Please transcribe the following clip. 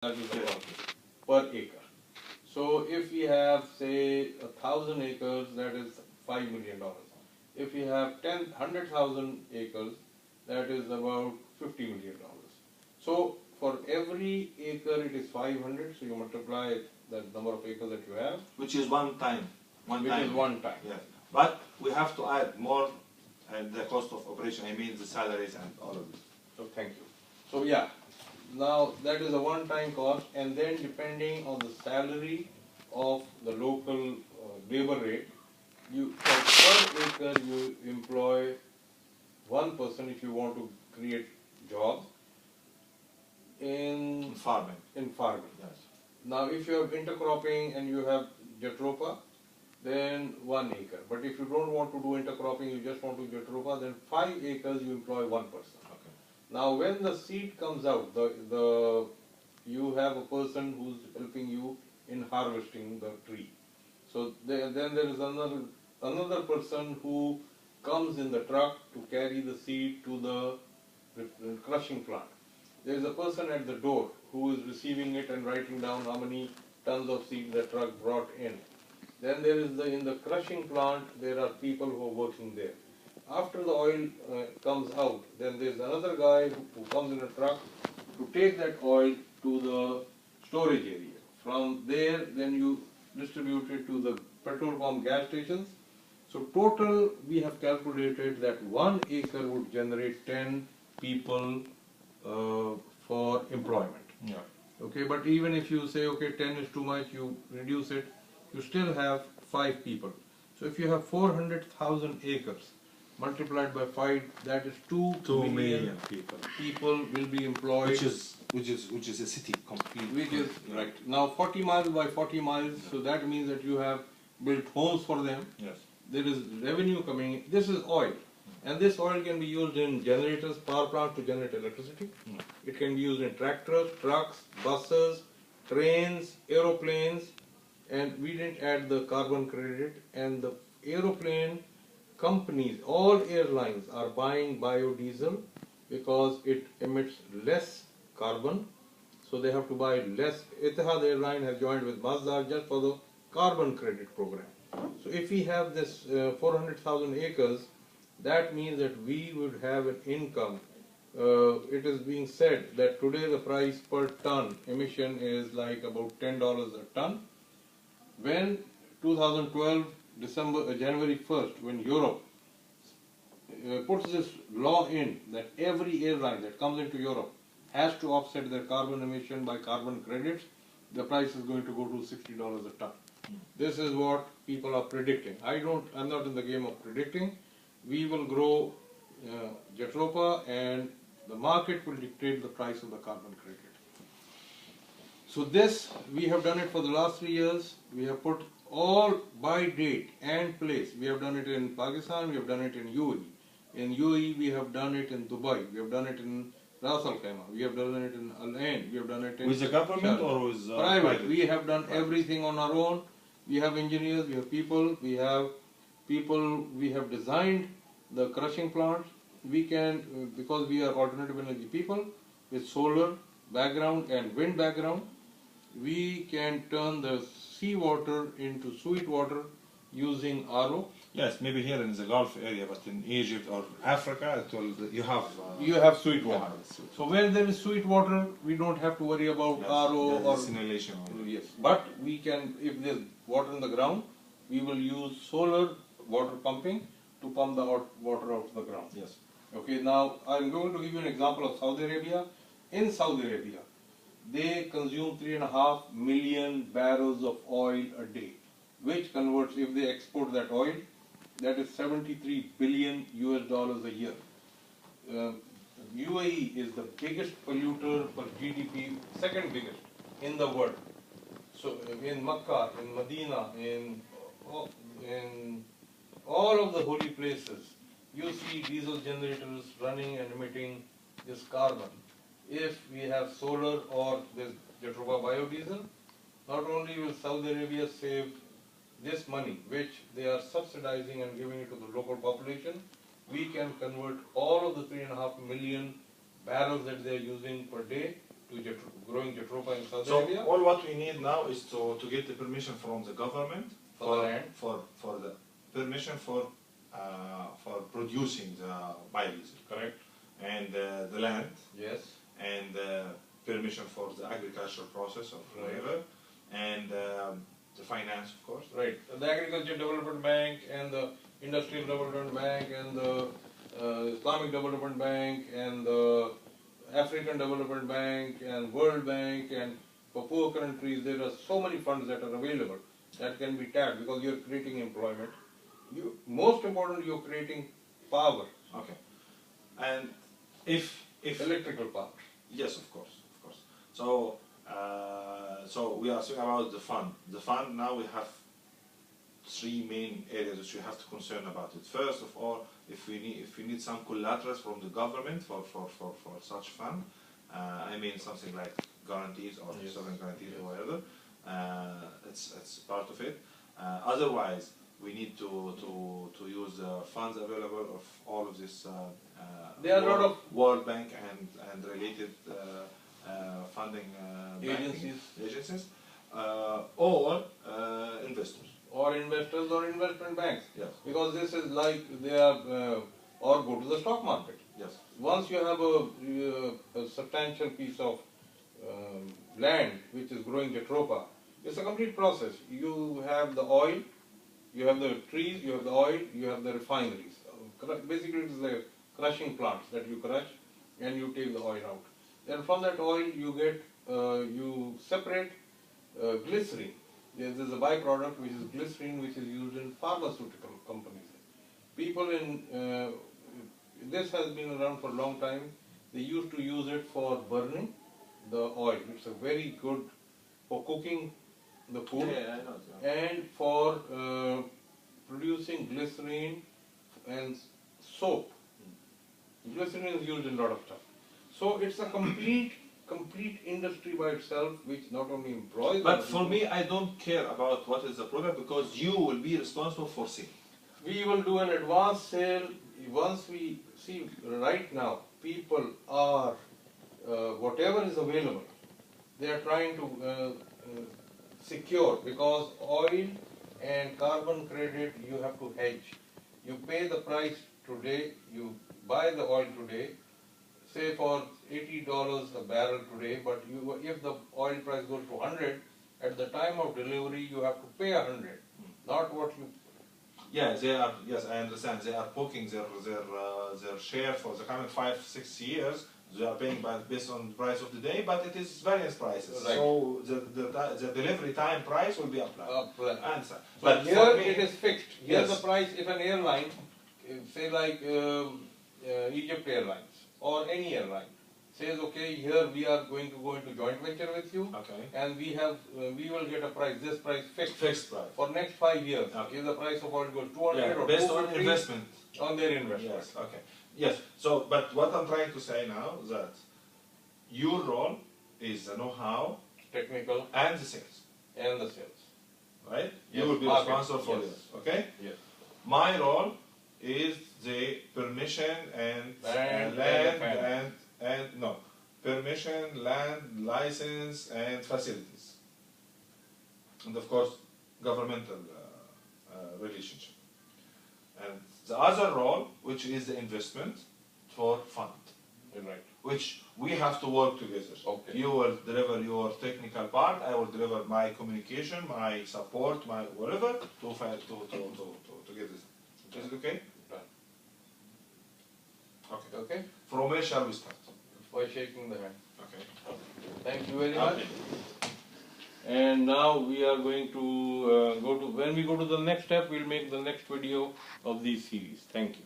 that is the profit per acre. So if we have say 1,000 acres, that is $5 million. If we have 100,000 acres, that is about $50 million. So for every acre it is 500, so you multiply the number of acres that you have. Which is one time. Which is one time. Yes. But we have to add more the cost of operation, I mean the salaries and all of this. So thank you. So yeah, now that is a one-time cost, and then depending on the salary of the local labor rate, you for per acre you employ one person if you want to create jobs in Farming. farming. Yes. Now if you have intercropping and you have Jatropha, then 1 acre. But if you don't want to do intercropping, you just want to Jatropha, then 5 acres you employ one person. Okay. Now when the seed comes out, you have a person who's helping you in harvesting the tree. So then there is another person who comes in the truck to carry the seed to the crushing plant. There is a person at the door who is receiving it and writing down how many tons of seed the truck brought in. Then there is in the crushing plant, there are people who are working there. After the oil comes out, then there is another guy who comes in a truck to take that oil to the storage area. From there, then you distribute it to the petrol pump gas stations. So total, we have calculated that 1 acre would generate 10 people for employment. Yeah. Okay, but even if you say, okay, 10 is too much, you reduce it, you still have 5 people. So if you have 400,000 acres, multiplied by 5, that is 2 million people. People will be employed. Which is a city complete. Which is right. Now 40 miles by 40 miles, so that means that you have built homes for them. Yes. There is revenue coming in. This is oil. And this oil can be used in generators, power plants to generate electricity. It can be used in tractors, trucks, buses, trains, aeroplanes, and we didn't add the carbon credit. And the aeroplane companies, all airlines are buying biodiesel because it emits less carbon, so they have to buy less. Etihad Airline has joined with Mazda just for the carbon credit program. So if we have this 400,000 acres, that means that we would have an income. It is being said that today the price per ton emission is like about $10 a ton. When 2012 January 1st, when Europe puts this law in that every airline that comes into Europe has to offset their carbon emission by carbon credits, the price is going to go to $60 a ton. This is what people are predicting. I'm not in the game of predicting. We will grow Jatropha and the market will dictate the price of the carbon credit. So this, we have done it for the last 3 years. We have put all by date and place. We have done it in Pakistan, we have done it in UAE. In UAE, we have done it in Dubai, we have done it in Ras Al Khaimah, we have done it in Al Ain, we have done it in with the government Sharjah. or with private. We have done everything on our own. We have engineers, we have people, we have designed the crushing plants. We can, because we are alternative energy people with solar background and wind background, we can turn the seawater into sweet water using RO. Yes, maybe here in the Gulf area, but in Egypt or Africa, you have sweet water. So where there is sweet water, we don't have to worry about RO or simulation. Yes, but we can, if there's water in the ground, we will use solar water pumping to pump the water out of the ground. Yes. Okay, now I'm going to give you an example of Saudi Arabia. In Saudi Arabia, they consume 3.5 million barrels of oil a day, which converts, if they export that oil, that is $73 billion a year. UAE is the biggest polluter per GDP, second biggest in the world. So in Makkah, in Medina, in all of the holy places, you see diesel generators running and emitting this carbon. If we have solar or this Jatropha biodiesel, not only will Saudi Arabia save this money, which they are subsidizing and giving it to the local population, we can convert all of the 3.5 million barrels that they are using per day growing Jatropha in Saudi So Arabia. all what we need now is to get the permission from the government For the land. for the permission for producing the biodiesel Correct. and the land Yes. and permission for the agricultural process of Right. whatever and the finance of course. Right. The Agriculture Development Bank and the Industrial Development Bank and the Islamic Development Bank and the African Development Bank and World Bank, and for poor countries there are so many funds that are available that can be tapped because you're creating employment. Most important, you're creating power, Okay. And if electrical power. yes, of course. So so we are speaking about the fund. The fund now we have three main areas which we have to concern about it. First of all, if we need some collaterals from the government for such fund, I mean something like guarantees or Yes. sovereign guarantees Yes. or whatever, it's part of it. Otherwise, we need to use the funds available of all of this There are a lot of World Bank and related funding agencies or investors. or investors or investment banks, Yes. because this is like they are or go to the stock market. Yes. Once you have a substantial piece of land which is growing Jatropha, it's a complete process. You have the oil, you have the trees, you have the oil, you have the refineries. Basically, it is the crushing plants that you crush and you take the oil out. Then from that oil you get, you separate glycerin. There is a byproduct which is glycerin, which is used in pharmaceutical companies. People in this has been around for a long time. They used to use it for burning the oil. It's a very good for cooking the food Yeah, I know. and for producing glycerin and soap. Glycerin is used in a lot of stuff. So it's a complete industry by itself, which not only employs. But for me, I don't care about what is the product because you will be responsible for sale. We will do an advance sale once we see. Right now, people are whatever is available, they are trying to secure, because oil and carbon credit you have to hedge. You pay the price today, you buy the oil today, say for $80 a barrel today, but if the oil price goes to 100, at the time of delivery you have to pay 100, not what you. Yeah, they are. Yes, I understand. They are booking their share for the coming 5-6 years. They are paying based on the price of the day, but it is various prices. Right. So the delivery time price will be applied. I understand. But for here me- it is fixed. Here's Yes. the price. If an airline, say like Egypt Airlines or any airline, says, okay, here we are going to go into joint venture with you, Okay. and we will get a price. This price fixed Fixed price. for next 5 years. Okay. If the price of oil goes 200 Yeah, or based on 250 investment. on their investment. Yes. Okay. Yes. So, but what I'm trying to say now is that your role is the know-how Technical and the sales, and the sales. right? Yes, You will be market, responsible for yes. this. Okay. Yes. My role is the permission and Land land and and no permission, land, license, and facilities, and of course governmental relationship. And the other role, which is the investment for fund, You're right. which we have to work together. Okay. You will deliver your technical part, I will deliver my communication, my support, my whatever to get this. Is it okay? Done. Okay. Okay? From where shall we start? By shaking the hand. Okay. Thank you very much. Okay. And now we are going to when we go to the next step, we'll make the next video of this series. Thank you.